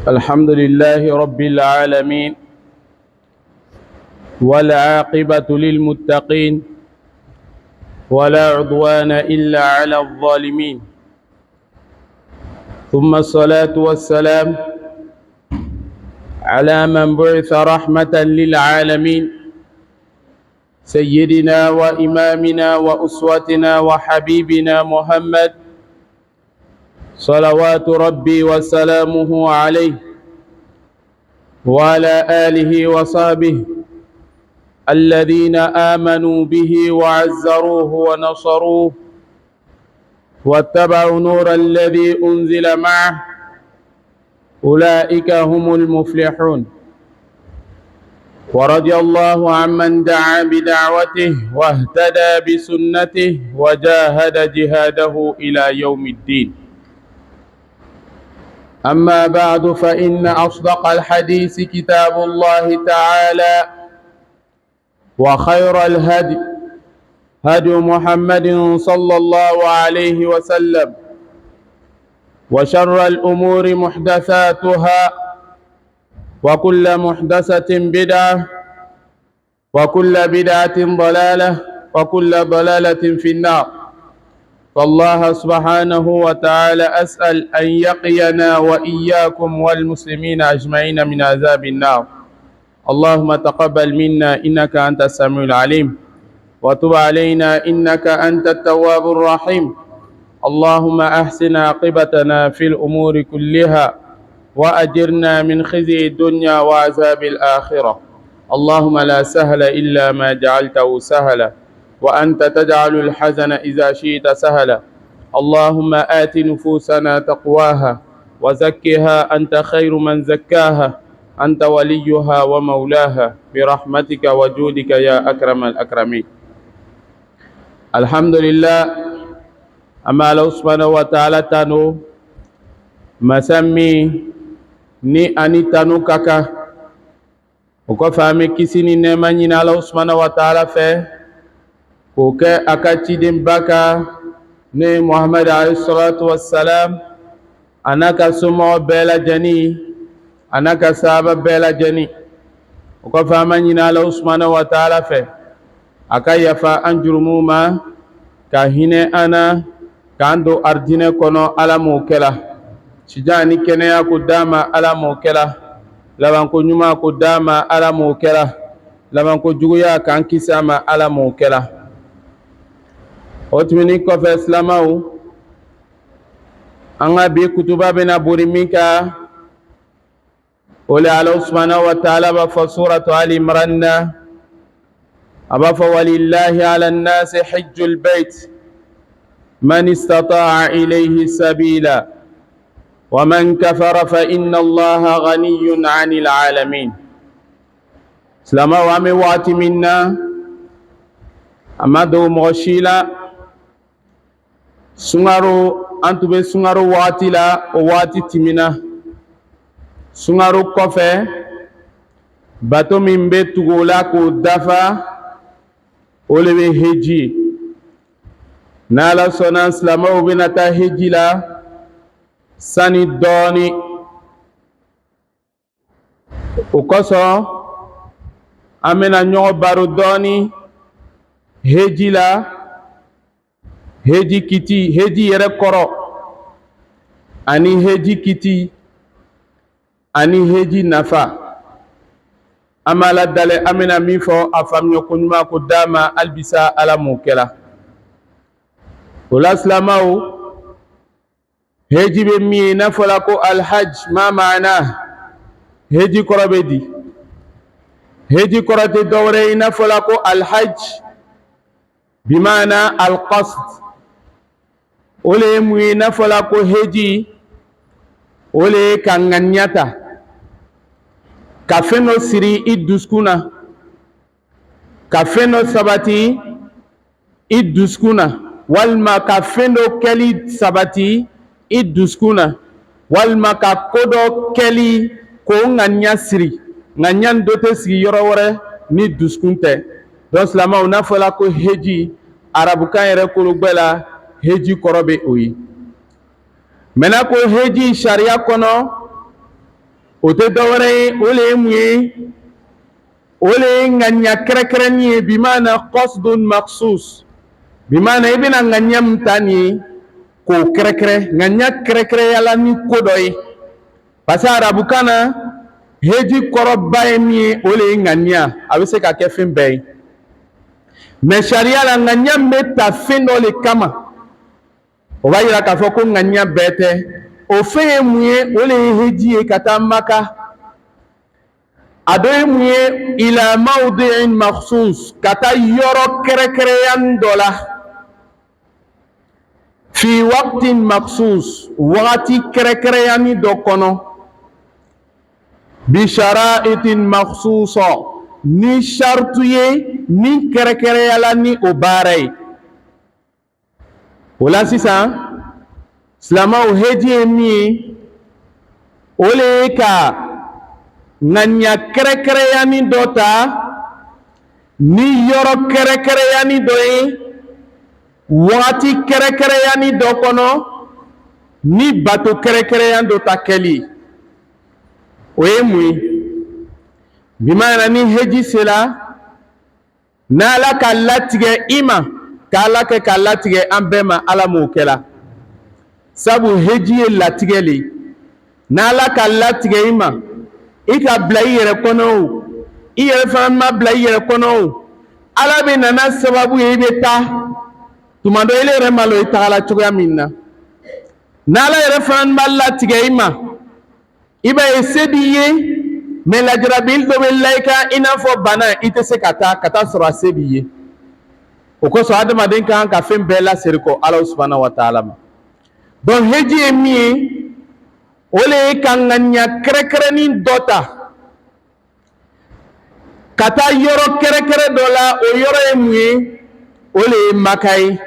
الحمد لله رب العالمين والعاقبة للمتقين ولا عدوان إلا على الظالمين ثم الصلاة والسلام على من بعث رحمة للعالمين سيدنا وإمامنا وأسوتنا وحبيبنا محمد صلوات ربي وسلامه عليه وعلى آله وصحبه الذين آمنوا به وعزروه ونصروه واتبعوا نور الذي أنزل معه أولئك هم المفلحون ورضي الله عمن دعا بدعوته واهتدى بسنته وجاهد جهاده إلى يوم الدين. أما بعد فإن أصدق الحديث كتاب الله تعالى وخير الهدي هدي محمد صلى الله عليه وسلم وشر الأمور محدثاتها وكل محدثة بدعة وكل بدعة ضلالة وكل ضلالة في النار. فالله سبحانه وتعالى أسأل أن يقينا وإياكم والمسلمين أجمعين من عذاب النار. اللهم تقبل منا إنك أنت السميع العليم وتب علينا إنك أنت التواب الرحيم. اللهم أحسن عاقبتنا في الأمور كلها وأجرنا من خزي الدنيا وعذاب الآخرة. اللهم لا سهل إلا ما جعلته سهلا وأنت تجعل الحزن إذا شئت سهلا. اللهم آت نفوسنا تقواها وزكها أنت خير من زكاها أنت وليها ومولاها برحمتك وجودك يا أكرم الأكرمين. الحمد لله. أما الله سبحانه وتعالى تانو مسمي ni ani tanu kaka o ko fami kisini nema nyina Allah subhanahu wa ta'ala fe ko ke akati dem baka ne Muhammad alayhi salatu wassalam anaka sumo bela jani anaka sahaba bela jani o ko fama nyina Allah subhanahu wa ta'ala fe akaya fa anjurumuma ka hine ana kando ardine kono ala mo kela Sijani kene ya kudama ala mokela labanko ɲuman ko d'a ma Ala m'o kɛra, labanko juguya k'an kisi a ma Ala m'o kɛra. O tɛmɛnen kɔfɛ silamɛw, an ka bi kutuba bɛna bori min kan, o le Ala subhanahu wa ta'ala b'a fɔ suratu Ali Imran na, a b'a fɔ walillahi ala nnasi hijjul bayt man istata'a ilayhi sabila wa man kafara fa inna Allaha ghaniyyun 'anil 'alamin. Silamɛw, an bɛ waati min na a ma dogo mɔgɔ si la, sunkaro, an tun bɛ sunkaro waati la, o waati tɛmɛna. Sunkaro kɔfɛ bato min bɛ tugu o la k'o dafa, o le bɛ heji. N'Ala sɔnna, silamɛw bɛna taa heji la sani dɔɔni. O kosɔn an bɛna ɲɔgɔn baro dɔɔni heji la, heji kiti, heji yɛrɛ kɔrɔ, ani heji kiti, ani heji nafa. An b'a ladale, an bɛna min fɔ a faamuya ko ɲuman ko d'a ma, halibisa Ala m'o kɛra. O la silamɛw, heji bɛ min ye, n'a fɔla ko alhaj, ma maana, heji kɔrɔ bɛ di. Heji kɔrɔ tɛ dɔwɛrɛ ye, n'a fɔla ko alhaj bi maana alqasd. O le ye mun ye, n'a fɔla ko heji, o le ye ka ŋaniya ta, ka fɛn dɔ siri i dusukun na, ka fɛn dɔ sabati i dusukun na, walima ka fɛn dɔ kɛli sabati i dusukun na, walima ka ko dɔ kɛli k'o ŋaniya siri. Ŋaniya dɔ tɛ sigi yɔrɔ wɛrɛ ni dusukun tɛ. Donc silamɛw, n'a fɔla ko heji, arabukan yɛrɛ kologɛ la, heji kɔrɔ bɛ o ye. Maintenant ko heji sariya kɔnɔ, o tɛ dɔwɛrɛ ye, o le ye mun ye, o le ye ŋaniya kɛrɛkɛrɛnni ye, bi maana qasdun maksus, bi maana i bɛna ŋaniya min ta nin ye k'o kɛrɛkɛrɛ, ŋaniya kɛrɛkɛrɛyala ni ko dɔ ye. Parce que arabukan na heji kɔrɔba ye min ye, o le ye ŋaniya, a bɛ se ka kɛ fɛn bɛɛ ye. Mais sariya la ŋaniya min bɛ ta fɛn dɔ le kama, o b'a yira k'a fɔ ko ŋaniya bɛɛ tɛ. O fɛn ye mun ye, o le ye heji ye, ka taa Maka. A dɔ ye mun ye, ila mawdi'in makhsus, ka taa yɔrɔ kɛrɛkɛrɛnyani dɔ la, fi waqtin makhsus, wagati kɛrɛkɛrɛnyani dɔ kɔnɔ, bi shara'itin makhsusa, ni shartu ye min kɛrɛkɛrɛnyala ni o baara ye. O la sisan, silamɛw, heji ye min ye, o le ye ka ŋaniya kɛrɛkɛrɛnyani dɔ ta, ni yɔrɔ kɛrɛkɛrɛnyani dɔ ye, wagati kɛrɛkɛrɛnyani dɔ kɔnɔ, ni bato kɛrɛkɛrɛnyani dɔ ta kɛli. O ye mun ye? Bi maana ni heji sera, n'Ala ka latigɛ i ma, k'Ala kɛ ka latigɛ an bɛɛ ma, Ala m'o kɛra. Sabu heji ye latigɛ le ye. N'Ala ka latigɛ i ma, i ka bila i yɛrɛ kɔnɔ o, i yɛrɛ fana ma bila i yɛrɛ kɔnɔ o, Ala bɛ nana sababu ye i bɛ taa, tuma dɔ ele yɛrɛ ma lɔn i tagala cogoya min na. N'Ala yɛrɛ fana b'a latigɛ i ma, i b'a ye se b'i ye, mais lajarabi dɔ bɛ la i kan, i n'a fɔ bana, i tɛ se ka taa sɔrɔ a se b'i ye. O kosɔn adamaden kan ka fɛn bɛɛ laseri kɔ Ala subhanahu wa ta'ala ma. Donc heji ye min ye, o le ye ka ŋaniya kɛrɛkɛrɛnni dɔ ta, ka taa yɔrɔ kɛrɛkɛrɛ dɔ la, o yɔrɔ ye mun ye, o le ye Maka ye.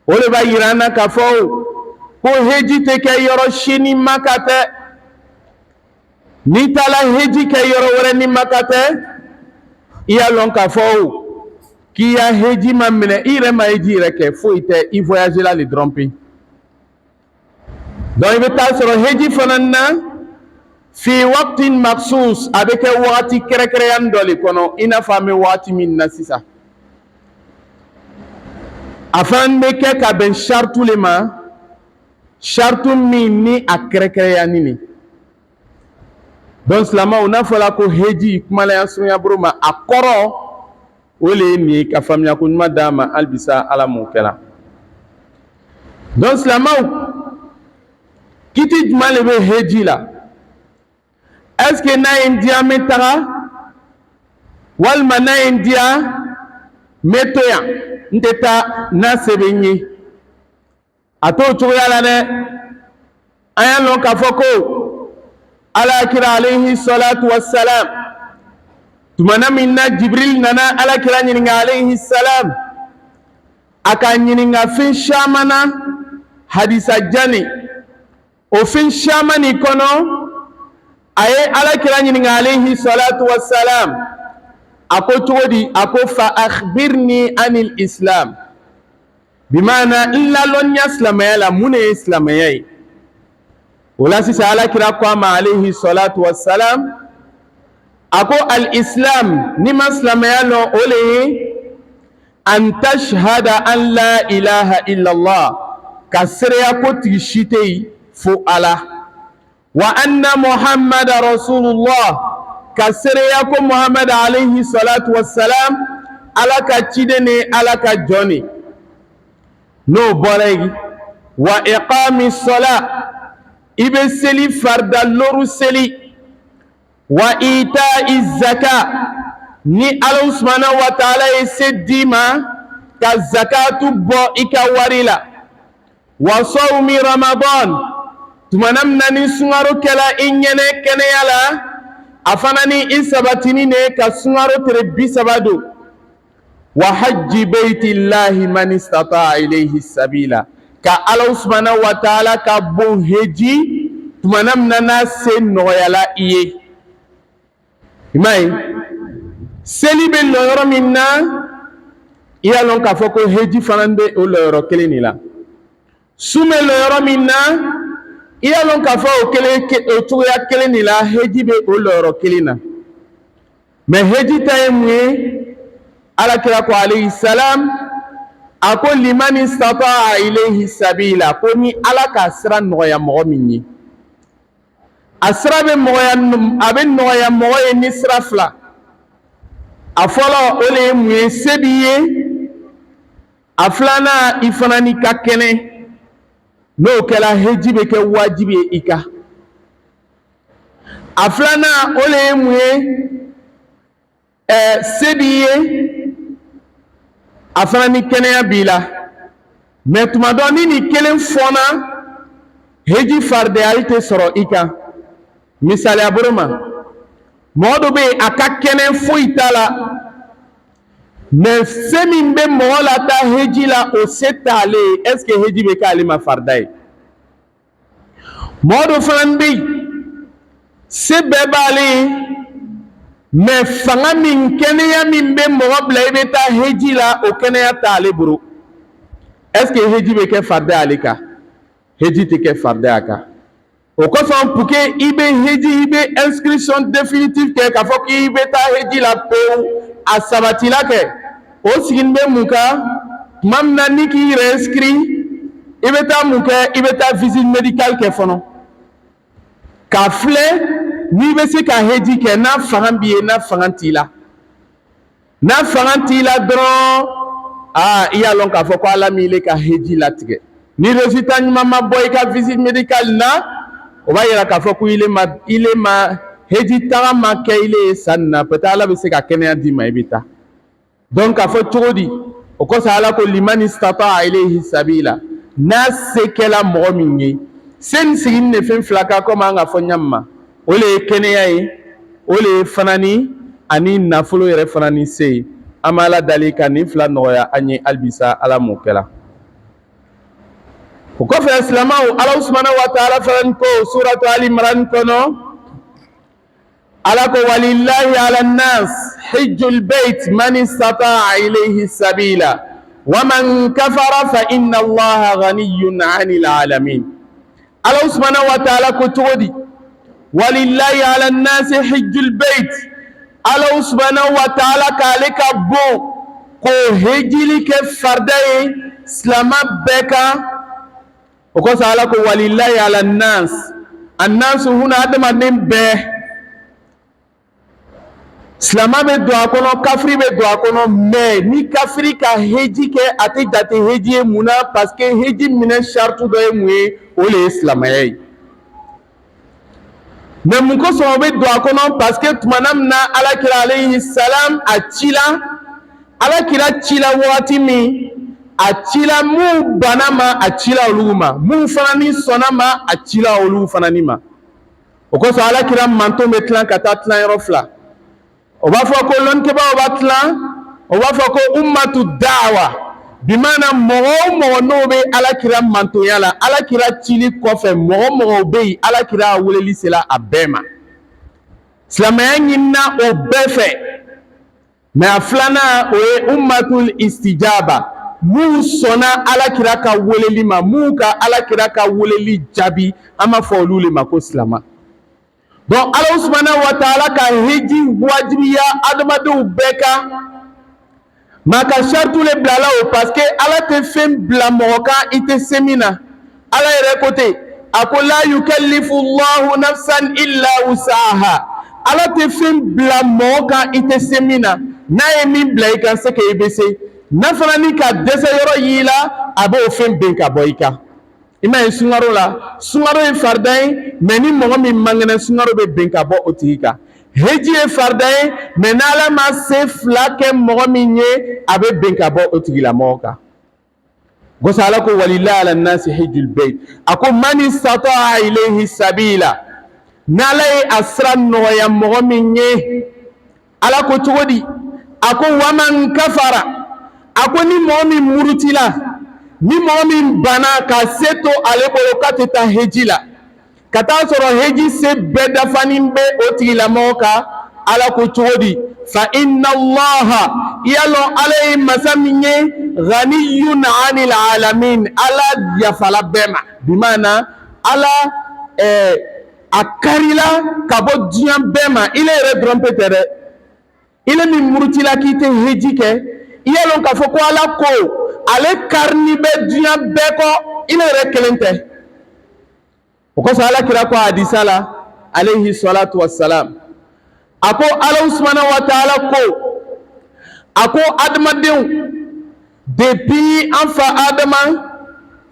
O le b'a yira an na k'a fɔ ko heji tɛ kɛ yɔrɔ si ni Maka tɛ. N'i taara heji kɛ yɔrɔ wɛrɛ ni Maka tɛ, i y'a lɔn k'a fɔ k'i ya heji ma minɛ, i yɛrɛ ma heji yɛrɛ kɛ, foyi tɛ, i voyagera le dɔrɔn pe. Donc i bɛ taa sɔrɔ heji fana na, fi waqtin maksus, a bɛ kɛ wagati kɛrɛkɛrɛnyani dɔ le kɔnɔ, i n'a fɔ an bɛ wagati min na sisan. A fana bɛ kɛ ka bɛn shartu le ma, shartu min ni a kɛrɛkɛrɛnyani ne. donc silamɛw n'a fɔla ko heji kumalaya surunya buru ma a kɔrɔ o le ye nin ye ka faamuya ko ɲuman d'a ma halibisa ala m'o kɛla donc silamɛw kiti jumɛn de bɛ heji la est ce que n'a ye n diya n bɛ taga walima n'a ye n diya n bɛ to yan n tɛ taa n'a se bɛ n ye a t'o cogoya la dɛ an y'a lɔn k'a fɔ ko alakira alayhi salatu wassalam tumana min na jibril nana alakira ɲininka alayhi salam a ka ɲininka fɛn caman na hadisa jani o fɛn caman nin kɔnɔ a ye alakira ɲininka alayhi salatu wassalam a ko cogo di a ko fa akhbirni anil islam bimana n lalɔnniya silamɛya la mun de ye silamɛya ye o la sisan alakira ko a ma alayhi salatu wassalam a ko al islam ni ma silamɛya lɔn o le ye an tashhada an la ilaha illallah ka seereya ko tigi si tɛ yen fo ala wa anna muhammada rasulullah ka seereya ko muhammad alayhi salatu wassalam ala ka ciden ni ala ka jɔn ni n'o bɔra yen wa iqami sola i bɛ seli farida loru seli wa ita'i zaka ni ala subhanahu wa ta'ala ye se d'i ma ka zakatu bɔ i ka wari la wa sawmi ramadan tumana min na ni sunkaro kɛla i ɲɛnɛ kɛnɛya la a fana ni i sabatini ne ka sunkaro tere 30 don wa hajji baytillahi man istata'a ilayhi sabila ka ala subhanahu wa ta'ala ka bon heji tumana min na n'a se nɔgɔyala i ye i m'a ye seli bɛ lɔ yɔrɔ min na i y'a lɔn k'a fɔ ko heji fana bɛ o lɔ yɔrɔ kelen de la sun bɛ lɔ yɔrɔ min na i y'a lɔn k'a fɔ o cogoya kelen de la heji bɛ o lɔ yɔrɔ kelen na mais heji ta ye mun ye alakira ko alayhi salam a ko liman istata'a ilayhi sabila ko ni ala ka sira nɔgɔya mɔgɔ min ye a sira bɛ nɔgɔya mɔgɔ ye ni sira fila a fɔlɔ o le ye mun ye se b'i ye a filanan i fana ni ka kɛnɛ n'o kɛla heji bɛ kɛ wajibi ye i kan a filanan o le ye mun ye se b'i ye a fana ni kɛnɛya b'i la mais tuma dɔ ni nin kelen fɔnna heji farideyali tɛ sɔrɔ i kan misaliya bolo ma mɔgɔ dɔ bɛ yen a ka kɛnɛ foyi t'a la mais se min bɛ mɔgɔ la taa heji la o se t'ale ye est ce que heji bɛ k'ale ma farida ye mɔgɔ dɔ fana bɛ yen se bɛɛ b'ale ye mais fanga min kɛnɛya min bɛ mɔgɔ bila i bɛ taa heji la o kɛnɛya t'ale bolo est ce que heji bɛ kɛ farida ale kan heji tɛ kɛ farida a kan o kosɔn pour que i bɛ heji i bɛ inscription définitive kɛ k'a fɔ k'i bɛ taa heji la pewu a sabatila kɛ o sigin bɛ mun kan tuma min na ni k'i yɛrɛ inscrit i bɛ taa mun kɛ i bɛ taa visite médicale kɛ fɔlɔ k'a filɛ n'i bɛ se ka heji kɛ n'a fanga b'i ye n'a fanga t'i la n'a fanga t'i la dɔrɔn i y'a lɔn k'a fɔ ko ala m'i le ka heji latigɛ ni résultat ɲuman ma bɔ i ka visite médicale na o b'a yira k'a fɔ ko ile ma heji taga ma kɛ ile ye san na peut-être ala bɛ se ka kɛnɛya d'i ma i bɛ taa donc k'a fɔ cogo di o kosɔn ala ko liman istata'a ilayhi sabila n'a se kɛla mɔgɔ min ye se nin sigini de fɛn fila kan komi an ka fɔ ɲami ma o le ye kɛnɛya ye o le ye fana ni ani nafolo yɛrɛ fana ni se ye an bɛ ala dali ka nin fila nɔgɔya an ye halibisa ala m'o kɛla o kɔfɛ silamɛw ala subhanahu wa ta'ala fana ko suratu ali imran kɔnɔ ala ko walillahi ala nas hijjul bait man istata'a ilayhi sabila wa man kafara fa inna allaha ghaniyyun 'anil alamin ala subhanahu wa ta'ala ko cogo di walillahi ala nas hijjul bait ala subhanahu wa ta'ala k'ale ka bon ko hejili kɛ farida ye silama bɛɛ kan o kosɔn ala ko walillahi ala nas annasu huna adamaden bɛɛ Silama bɛ don a kɔnɔ kafiri bɛ don a kɔnɔ mais ni kafiri ka heji kɛ a tɛ jate heji ye mun na parce que heji minɛ sartu dɔ ye mun ye o de ye silamɛya ye mais mun kosɔn o bɛ don a kɔnɔ parce que tumana min na alakira alayhi salam a cila alakira cila wagati min a cila mun banna ma a cila olu ma mun fana ni sɔnna ma a cila olu fana ni ma o kosɔn alakira manton bɛ tilan ka taa tilan yɔrɔ fila o b'a fɔ ko lɔnnikɛbaaw b'a tilan o b'a fɔ ko ummatu da'wa bi maana mɔgɔ o mɔgɔ n'o bɛ alakira mantonya la alakira cili kɔfɛ mɔgɔ o mɔgɔ bɛ yen alakira weleli sera a bɛɛ ma silamɛya ɲinina o bɛɛ fɛ mais a filanan o ye ummatul istijaba mun sɔnna alakira ka weleli ma mun ka alakira ka weleli jaabi an b'a fɔ olu de ma ko silama donc Ala subhanahu wa ta'ala ka heji wajibiya adamadenw bɛɛ kan maa ka sartu le bilala o parce que Ala tɛ fɛn bila mɔgɔ kan i tɛ se min na Ala yɛrɛ ko ten a ko la yukallifu Allahu nafsan illa wusaha Ala tɛ fɛn bila mɔgɔ kan i tɛ se min na n'a ye min bila i kan c'est que i bɛ se n'a fana ni ka dɛsɛ yɔrɔ y'i la a b'o fɛn ben ka bɔ i kan i ma ye sunkaro la sunkaro ye farida ye mais ni mɔgɔ min man kɛnɛ sunkaro bɛ ben ka bɔ o tigi kan heji ye farida ye mais n'Ala ma se fila kɛ mɔgɔ min ye a bɛ ben ka bɔ o tigilamɔgɔ kan gosi Ala ko walillahi ala nasi hijjul bayt a ko man istata'a ilayhi sabila n'Ala ye a sira nɔgɔya mɔgɔ min ye Ala ko cogo di a ko waman kafara a ko ni mɔgɔ min murutila ni mɔgɔ min banna ka se to ale bolo k'a tɛ taa heji la ka taa sɔrɔ heji se bɛɛ dafanin bɛ o tigilamɔgɔ kan Ala ko cogo di fa inna Allaha yalɔ Ala ye masa min ye ghaniyun anil alamin Ala yafala bɛɛ ma bi maana Ala a karila ka bɔ diɲɛ bɛɛ ma ile yɛrɛ dɔrɔn pe tɛ dɛ ile min murutila k'i tɛ heji kɛ i y'a lɔn k'a fɔ ko Ala ko ale karni bɛ diɲɛ bɛɛ kɔ ile yɛrɛ kelen tɛ o kosɔn alakira ko hadisa la alayhi salatu wassalam a ko Ala subhanahu wa ta'ala ko a ko adamadenw depuis an fa Adama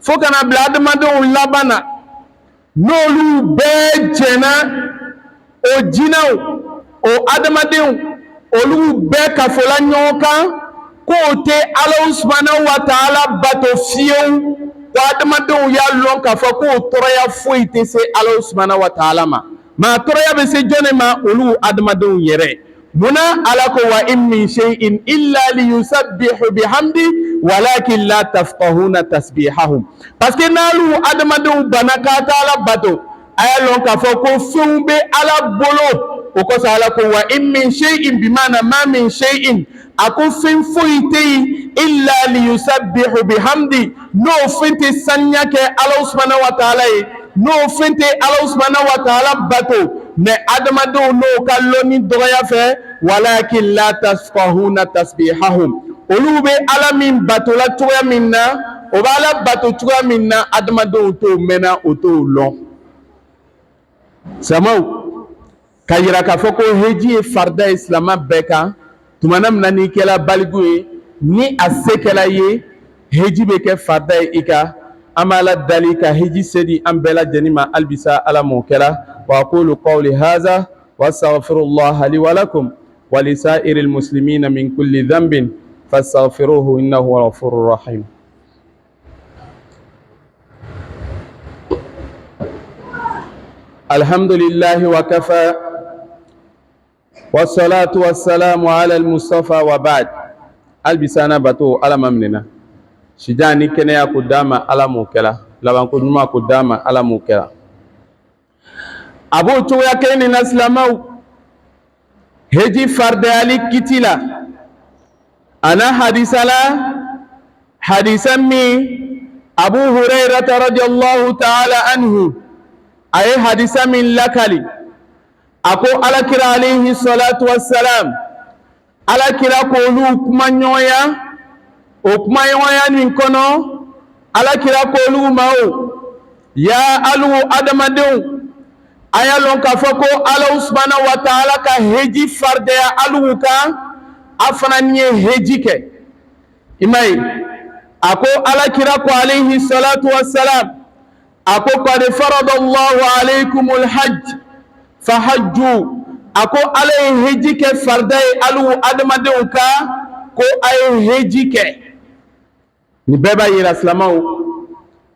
fo kana bila adamadenw laban na n'olu bɛɛ jɛnna o jinɛw o adamadenw olu bɛɛ kafola ɲɔgɔn kan k'o tɛ Ala subhanahu wa ta'ala bato fiyewu ko adamadenw y'a lɔn k'a fɔ k'o tɔɔrɔya foyi tɛ se Ala subhanahu wa ta'ala ma maa tɔɔrɔya bɛ se jɔnni ma olu adamadenw yɛrɛ munna Ala ko wa in min shay'in illa liyusabbihu bihamdi walakin la tafqahuna tasbihahum parce que n'alu adamadenw banna k'a t'a Ala bato a y'a lɔn k'a fɔ ko fɛnw bɛ Ala bolo o kosɔn Ala ko wa in min shay'in bi maana ma min shay'in a ko fɛn foyi tɛ yen illa liyusabbihu bihamdi n'o fɛn tɛ saniya kɛ Ala subhanahu wa ta'ala ye n'o fɛn tɛ Ala subhanahu wa ta'ala bato mais adamadenw n'o ka lɔnni dɔgɔya fɛ walakin la tafqahuna tasbihahum olu bɛ Ala min bato la cogoya min na o bɛ Ala bato cogoya min na adamadenw t'o mɛnna o t'o lɔn samaw ka yira k'a fɔ ko heji ye farida ye silama bɛɛ kan tumana min na n'i kɛla baligu ye ni a se kɛla ye heji bɛ kɛ farida ye i kan an b'a la dali ka heji se di an bɛɛ lajɛlen ma halisa Ala m'o kɛra wa aqulu qawli hadha wa astaghfirullaha li wa lakum wa li sa'iril muslimina min kulli dhanbin fastaghfiruhu innahu huwal ghafurur rahim. Alhamdulillahi wa kafa wassalatu wassalamu ala al-mustafa wa ba'd albisana bato Ala mamnena sijani kɛnɛya ko dama Ala m'o kɛra laban ko ɲuman ko dama Ala m'o kɛra a b'o cogoya kelen nin na silamaw heji fardayali kiti la ana hadisa la hadisa min Abu Hurairata radiyallahu ta'ala anhu a ye hadisa min lakali a ko alakira alayhi salatu wassalam alakira ko olu kuma ɲɔgɔnya o kuma ɲɔgɔnya nin kɔnɔ alakira ko olu ma o ya alu adamadenw aya lon k'a fɔ ko Ala subhanahu wa ta'ala ka heji fardeya alugu kan a fana ni ye heji kɛ i m'a ye a ko alakira ko alayhi salatu wassalam a ko qad faradallahu alaykumul hajj fahajju a ko Ala ye heji kɛ farda ye alugu adamadenw kan ko a ye heji kɛ ni bɛɛ b'a yira silamɛw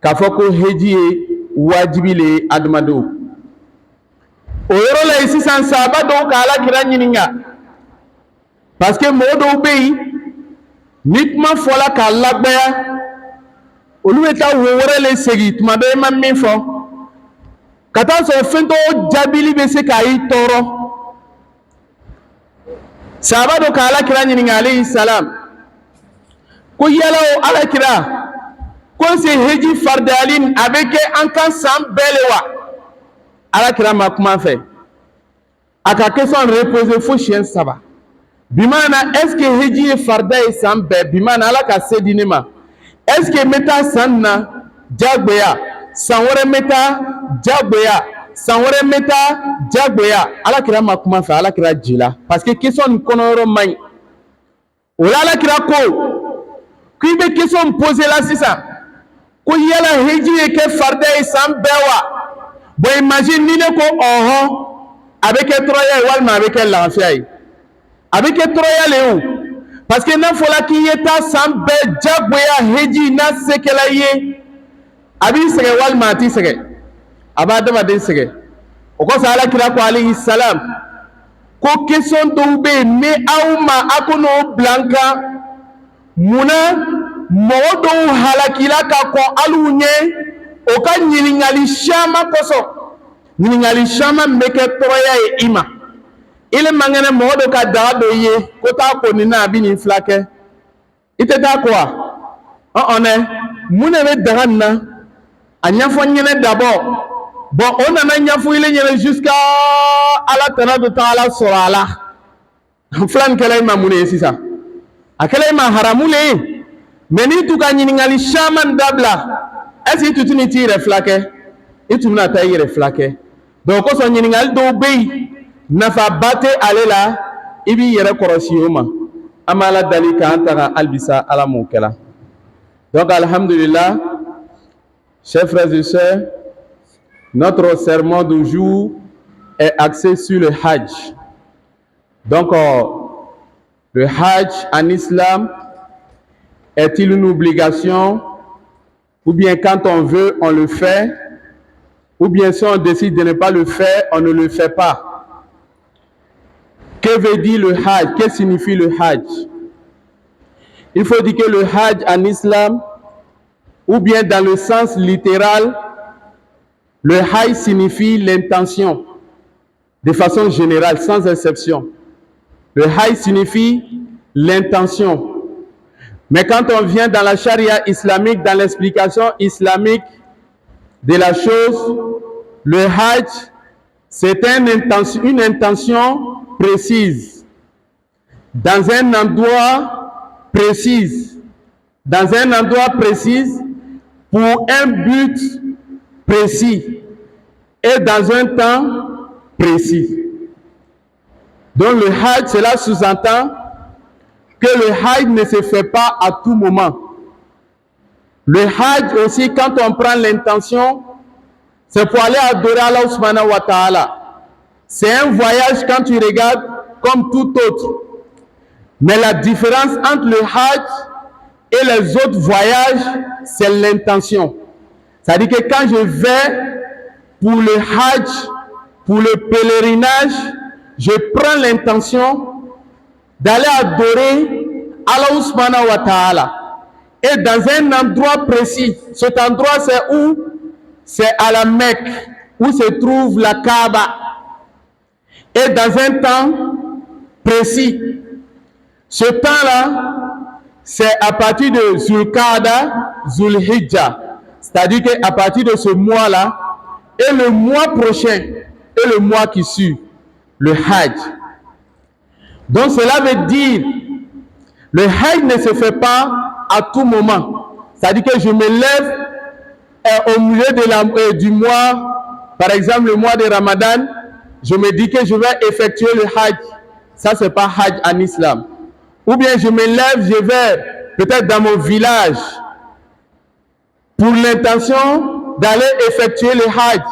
k'a fɔ ko heji ye wajibi le ye adamadenw o yɔrɔ la yen sisan sahaba dɔw ka alakira ɲininka parce que mɔgɔ dɔw bɛ yen ni kuma fɔla k'a lagbaya olu bɛ taa wo wɛrɛ le segin tuma bɛɛ i ma min fɔ ka taa sɔrɔ fɛn dɔw jaabili bɛ se k'a i tɔɔrɔ sahaba dɔw ka alakira ɲininka alayhi salam ko yala o alakira ko se heji fardeyali a bɛ kɛ an kan san bɛɛ le wa alakira ma kuma fɛ a ka question reposer fo siɲɛ 3 bi maana est ce que heji ye farda ye san bɛɛ bi maana Ala ka se di ne ma est ce que n bɛ taa san na jagoya san wɛrɛ n bɛ taa jagoya san wɛrɛ n bɛ taa jagoya alakira ma kuma fɛ alakira jila parce que question nin kɔnɔyɔrɔ man ɲi o la alakira ko k'i bɛ question poser la sisan ko yala heji ye kɛ farda ye san bɛɛ wa bon imagine ni ne ko ɔhɔn a bɛ kɛ tɔɔrɔya ye walima a bɛ kɛ lafiya ye a bɛ kɛ tɔɔrɔya le ye parce que n'a fɔla k'i ye taa san bɛɛ jagoya heji n'a se kɛla i ye a b'i sɛgɛn walima a t'i sɛgɛn a b'a adamaden sɛgɛn o kɔsɔn alakira ko alayhi salam ko question dɔw bɛ yen ni aw ma a ko n'o bila n kan munna mɔgɔ dɔw halakila ka kɔn alu ɲɛ o ka ɲininkali caman kosɔn ɲininkali caman bɛ kɛ tɔɔrɔya ye i ma i le man kɛnɛ mɔgɔ dɔ ka daga dɔ i ye ko taa ko nin na a bɛ nin fila kɛ i tɛ taa ko wa dɛ mun de bɛ daga nin na a ɲɛfɔ n ɲɛnɛ d'abord bon o nana ɲɛfɔ i le ɲɛnɛ jusqu'à Ala tana bɛ taa Ala sɔrɔ a la fila nin kɛla i ma mun de ye sisan a kɛla i ma haramu le ye mais n'i t'u ka ɲininkali caman dabila est ce que tu t'i yɛrɛ fila kɛ i tun bɛna taa i yɛrɛ fila kɛ donc o kosɔn ɲininkali dɔw bɛ yen nafaba tɛ ale la i b'i yɛrɛ kɔlɔsi o ma an bɛ Ala dali k'an taga halisa Ala m'o kɛla donc alhamdulillah chers frères et sœurs notre sermon du jour est axé sur le Hajj donc le Hajj en islam est-il une obligation ou bien quand on veut, on le fait, ou bien si on décide de ne pas le faire, on ne le fait pas. Que veut dire le Hajj? Que signifie le Hajj? Il faut dire que le Hajj en islam, ou bien dans le sens littéral, le Hajj signifie l'intention, de façon générale, sans exception. Le Hajj signifie l'intention. Mais quand on vient dans la charia islamique, dans l'explication islamique de la chose, le Hajj, c'est une intention précise, dans un endroit précis, pour un but précis et dans un temps précis. Donc le Hajj, cela sous-entend que le Hajj ne se fait pas à tout moment. Le Hajj aussi, quand on prend l'intention, c'est pour aller adorer Allah subhanahu wa ta'ala. C'est un voyage quand tu regardes comme tout autre. Mais la différence entre le Hajj et les autres voyages, c'est l'intention. C'est-à-dire que quand je vais pour le Hajj, pour le pèlerinage, je prends l'intention d'aller adorer Allah subhanahu wa ta'ala. Et dans un endroit précis, cet endroit c'est où? C'est à la Mecque, où se trouve la Kaaba. Et dans un temps précis. Ce temps-là, c'est à partir de Zulqa'da, Zulhijja. C'est-à-dire qu'à partir de ce mois-là, et le mois prochain, et le mois qui suit, le Hajj. Donc cela veut dire, le Hajj ne se fait pas à tout moment. C'est-à-dire que je me lève au milieu du mois par exemple le mois de Ramadan, je me dis que je vais effectuer le Hajj. Ça, c'est pas Hajj en islam. Ou bien je me lève, je vais peut-être dans mon village pour l'intention d'aller effectuer le Hajj.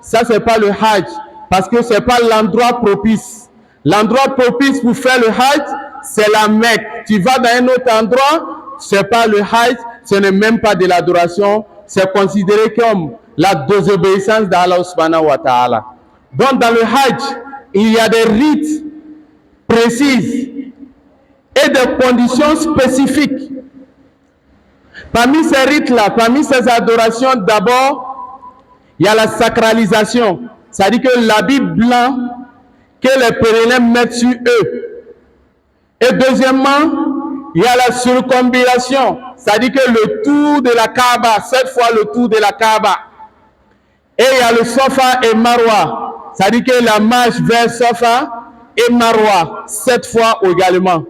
Ça, c'est pas le Hajj parce que c'est pas l'endroit propice. L'endroit propice pour faire le Hajj, c'est la Mecque. Tu vas dans un autre endroit, c'est pas le Hajj, ce n'est même pas de l'adoration, c'est considéré comme la désobéissance d'Allah subhanahu wa ta'ala. Donc dans le Hajj, il y a des rites précises et des conditions spécifiques. Parmi ces rites-là, parmi ces adorations, d'abord, il y a la sacralisation, c'est-à-dire que l'habit blanc que les pèlerins mettent sur eux. Et deuxièmement, il y a la circumambulation, c'est-à-dire que le tour de la Kaaba, 7 fois le tour de la Kaaba. Et il y a le Safa et Marwa, c'est-à-dire que la marche vers Safa et Marwa, 7 fois également.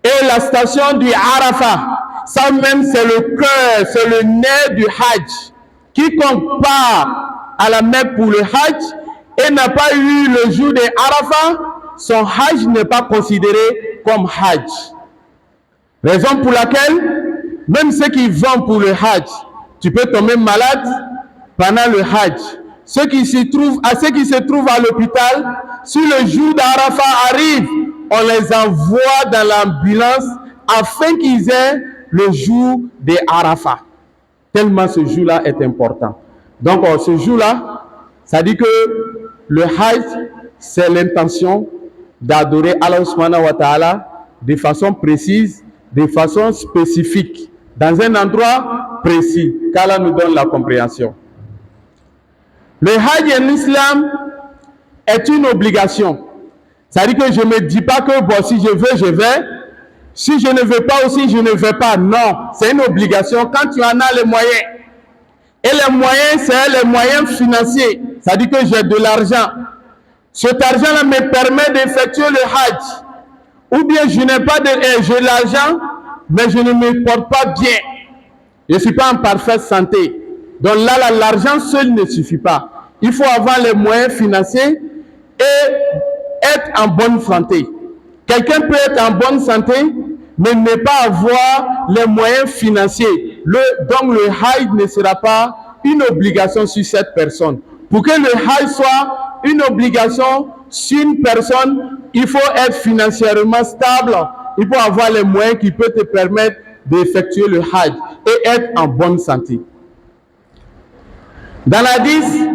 Et la station du Arafat, ça même c'est le cœur, c'est le nerf du Hajj. Quiconque part à la Mecque pour le Hajj et n'a pas eu le jour de Arafat, son Hajj n'est pas considéré comme Hajj. Raison pour laquelle, même ceux qui vont pour le Hajj, tu peux tomber malade pendant le Hajj. Ceux qui se trouvent à l'hôpital, si le jour d'Arafat arrive, on les envoie dans l'ambulance afin qu'ils aient le jour de Arafat. Tellement ce jour-là est important. Donc ce jour-là, ça dit que le Hajj, c'est l'intention d'adorer Allah subhanahu wa ta'ala de façon précise, de façon spécifique, dans un endroit précis, qu'Allah nous donne la compréhension. Le Hajj en islam est une obligation. C'est-à-dire que je ne me dis pas que bon, si je veux, je vais. Si je ne veux pas aussi, je ne vais pas. Non, c'est une obligation quand tu en as les moyens. Et les moyens, c'est les moyens financiers. C'est-à-dire que j'ai de l'argent. Cet argent-là me permet d'effectuer le Hajj. Ou bien je n'ai pas j'ai de l'argent, mais je ne me porte pas bien. Je ne suis pas en parfaite santé. Donc là, l'argent seul ne suffit pas. Il faut avoir les moyens financiers et être en bonne santé. Quelqu'un peut être en bonne santé, mais ne pas avoir les moyens financiers. Donc le Hajj ne sera pas une obligation sur cette personne. Pour que le Hajj soit une obligation sur une personne, il faut être financièrement stable. Il faut avoir les moyens qui peuvent te permettre d'effectuer le Hajj et être en bonne santé. Dans l'hadith,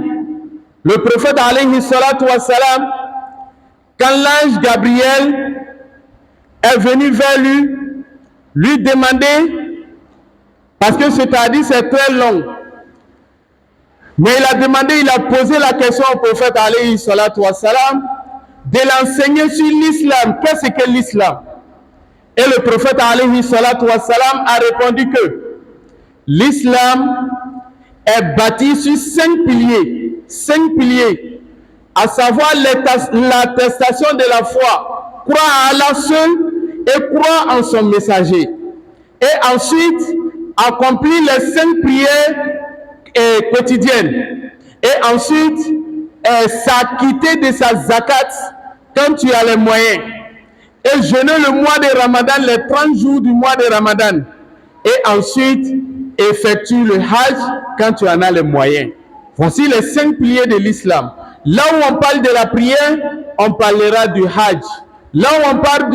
le prophète alayhi salatu wa salam, quand l'ange Gabriel est venu vers lui demander, parce que cet hadith est très long, mais il a posé la question au prophète alayhi salatu wa salam de l'enseigner sur l'islam. Qu'est-ce que l'islam? Et le prophète alayhi salatu wa salam a répondu que l'islam est bâti sur 5 piliers. 5 piliers, à savoir l'attestation de la foi, croire à Allah seul et croire en son messager. Et ensuite, accomplir les 5 prières quotidiennes. Et ensuite, s'acquitter de sa zakat quand tu as les moyens. Et jeûner le mois de Ramadan, les 30 jours du mois de Ramadan. Et ensuite, effectue le Hajj quand tu en as les moyens. Voici les 5 piliers de l'islam. Là où on parle de la prière, on parlera du Hajj. Là où on parle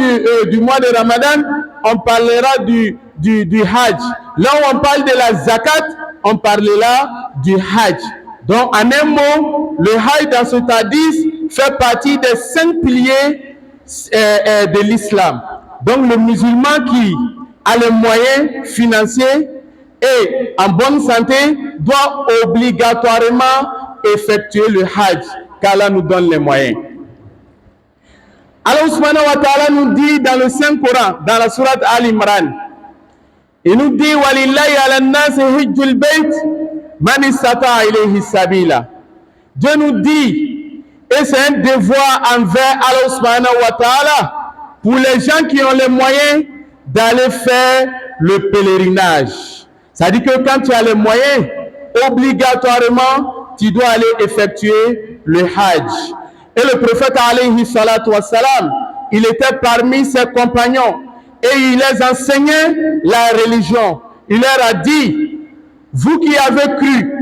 du mois de Ramadan, on parlera du Hajj. Là où on parle de la zakat, on parlera du Hajj. Donc en un mot, le Hajj dans ce hadith fait partie des 5 piliers de l'islam. Donc le musulman qui a les moyens financiers et en bonne santé doit obligatoirement effectuer le Hajj, car Allah nous donne les moyens. Allah subhanahu wa ta'ala nous dit dans le Saint-Coran, dans la sourate Al-Imran, il nous dit walillahi ala nas hijjul bayt man istata ilayhi sabila. Dieu nous dit, et c'est un devoir envers Allah subhanahu wa ta'ala pour les gens qui ont les moyens d'aller faire le pèlerinage. Ça dit que quand tu as les moyens, obligatoirement, tu dois aller effectuer le Hajj. Et le prophète alayhi salatu wassalam, il était parmi ses compagnons et il les enseignait la religion. Il leur a dit, vous qui avez cru,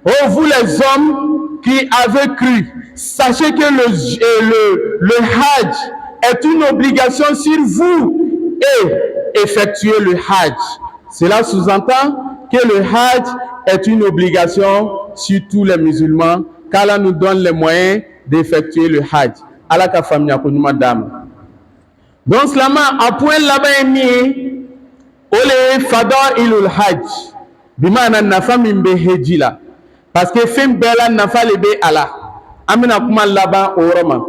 oh vous les hommes qui avez cru, sachez que le Hajj est une obligation sur vous et effectuez le Hajj. Cela sous-entend que le Hajj est une obligation sur tous les musulmans, qu'Allah nous donne les moyens d'effectuer le Hajj. Allah ka famille ko nyuma dam. Donc cela a point là-bas mis ole fadailul Hajj. Bimana nafa min be heji la. Parce que fin bela nafa le be ala. Amina kuma là-bas au Roma.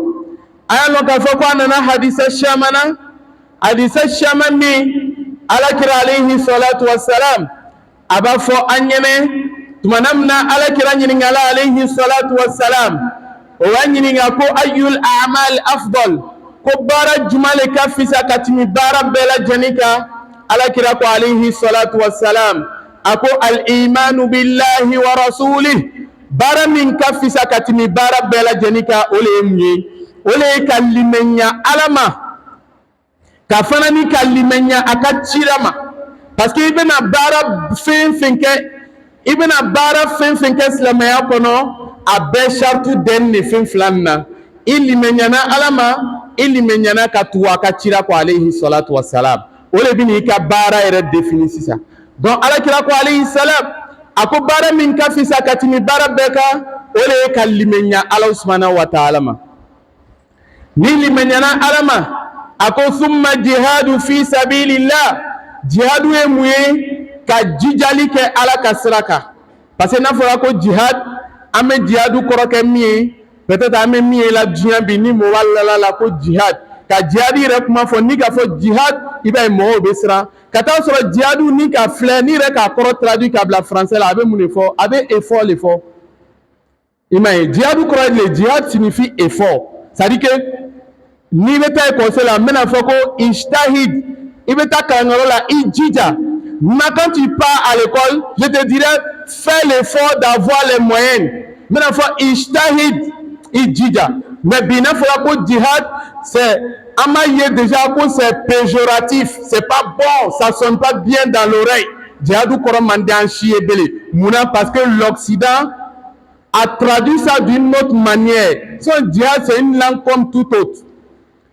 Aya lo ka fo ko nana hadisa shamana. Hadisa shamani ala kira alayhi salatu wassalam. Aba fo anyeme tumanamna ala kira nyingala alayhi salatu wassalam. Owanyininga ko ayyul a'mal afdal ko bara jumale kafisa katimi bara bela janika ala kira ko alayhi salatu wassalam ako al imanu billahi wa rasulih bara min kafisa katimi bara bela janika ole kalimenya alama kafana ni kalimenya akachirama parce que ibena bara fin islamaya kono abe shartu den ne fin flanna ili menyana alama ili menyana katuwa kachira kwa alayhi salatu wassalam ole bini ka bara ere definisi sa donc ala kira kwa alayhi salam ako bara min kafisa katimi bara beka ole ka limenya ala subhanahu wa ta'ala ma ni limenyana alama ako summa jihadu fi sabilillah jihadu emuye ka jijali ke ala kasraka parce que na fora ko jihad ame jihadu koroke mi peut-être ame mi la dunya bi ni mo wala la ko jihad ka jihadi re kuma fo ni ka fo jihad ibe mo besra kata so jihadu ni ka fle ni re ka koro traduit ka bla français la abe mun effort abe effort imay jihadu koro le jihad signifie effort ça dit que ni beta conseil la mena fo ko ijtahid ibeta ka ngoro la ijija. Mais quand tu pars à l'école, je te dirais, fais l'effort d'avoir les moyens. Maintenant, il faut ijtahid, ijija. Mais bien, il faut que jihad, c'est amaillé déjà, c'est péjoratif. C'est pas bon, ça sonne pas bien dans l'oreille. Jihad ou koran mande en chier belé. Mouna, parce que l'Occident a traduit ça d'une autre manière. Son jihad, c'est une langue comme tout autre.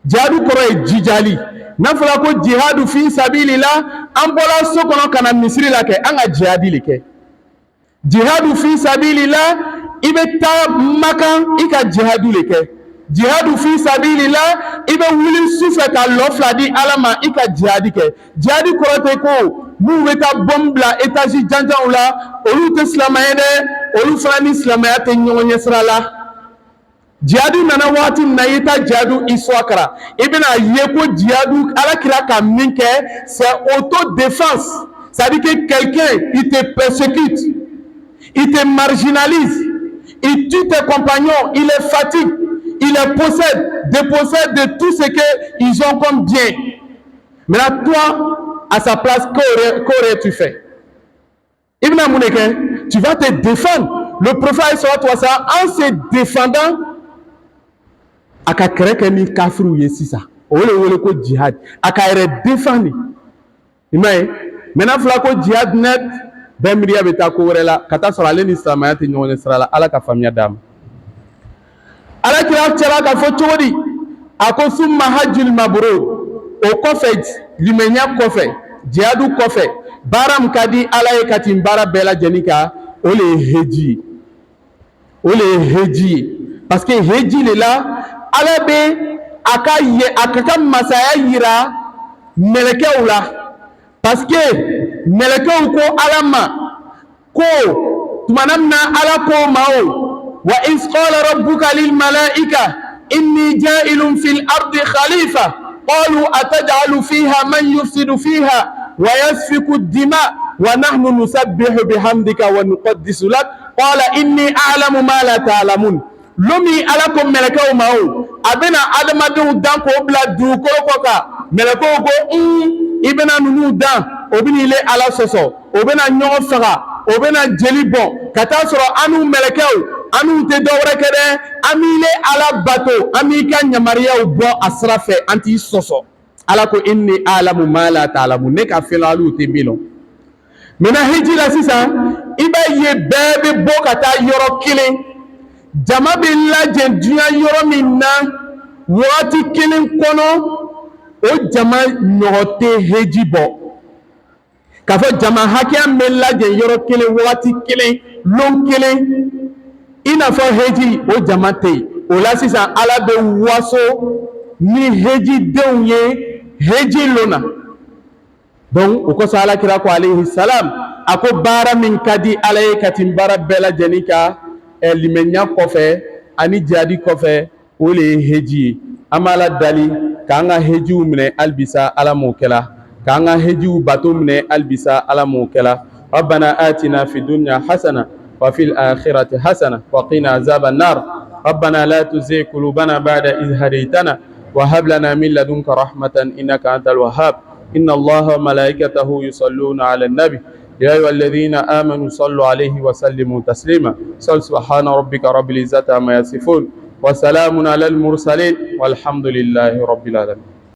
Jihad ou koran est jijali. Nafala ko jihadu fi sabilillah ambola sokono kana misri la ke anga jihadi leke jihadu fi sabilillah ibeta makan ika jihadu leke jihadu fi sabilillah ibe wuli sufe ka lofla di alama ika jihadi ke jihadi korote ko mu beta bombla etaji janjan la olu te islamayede olu fani islamayate nyonye srala jihadu nana wati na yita jihadu iswakara ibina yeko jihadu ala kira ka minke c'est autodéfense ça dit que quelqu'un il te persécute il te marginalise il tue tes compagnons il les fatigue il les dépossède de tout ce que ils ont comme bien. Maintenant toi à sa place qu'aurais-tu fait? Ibn Amouneke, tu vas te défendre. Le prophète sallallahu alayhi wa sallam en se défendant aka kereke ni kafiru yesisa ole ko jihad aka ere defani imay mena fla ko jihad net bemriya beta ko werela kata sala len islamayat nyone sala ala ka famia dam ala kira tera ka fo chodi ako summa hajjul mabrur o kofet limenya kofe jihadu kofe baram kadi ala e katim bara bela jenika ole heji parce que heji le là ala be akaka masaya yira melekeu la parce que melekeu ko alama ko tumanamna ala ko mao wa is qala rabbuka lil malaika inni ja'ilun fil ardi khalifa qalu ataj'alu fiha man yufsidu fiha wa yasfiku ad-dima wa nahnu nusabbihu bihamdika wa nuqaddisu lak qala inni a'lamu ma la ta'lamun. Lomi ala ko melekaw mawo abena adamadu dan ko bla du ko ka melekaw ko ibena nunu dan obini le ala soso obena nyogo faga obena jeli bon kata soro anu melekaw anu te dɔwɛrɛ kɛ dɛ an b'i ala bato an b'i ka yamariyaw bɔ a sira fɛ an t'i sɔsɔ ala ko inni alamu ma la ta'lamu ne ka fɛn alu te min dɔn maintenant hiji la sisan i b'a ye bɛɛ bɛ bɔ ka taa yɔrɔ kelen jama bɛ lajɛ diɲɛ yɔrɔ min na waati kelen kɔnɔ o jama ɲɔgɔn tɛ hiji bɔ k'a fɔ jama hakɛya min bɛ lajɛ yɔrɔ kelen waati kelen lon kelen i n'a fɔ hiji o jama tɛ yen o la sisan ala bɛ waso ni hiji denw ye hiji lona donc o kosɔn alakira ko alayhi salam a ko baara min ka di ala ye ka tɛmɛ baara bɛɛ lajɛlen kan limaniya kɔfɛ ani jadi kɔfɛ o de ye hiji ye an b'a la dali k'an ka hijiw minɛ halibisa ala m'o kɛla k'an ka hijiw bato minɛ halibisa ala m'o kɛla rabbana atina fi dunya hasana wa fil akhirati hasana wa qina azaban nar rabbana la tuzigh qulubana ba'da idh hadaytana wa hab lana min ladunka rahmatan innaka antal wahhab inna allaha wa malaikatahu yusalluna ala nabi يا أيها الذين آمنوا صلوا عليه وسلموا تسليما سبحان ربك رب العزة عما يصفون وسلام على المرسلين والحمد لله رب العالمين.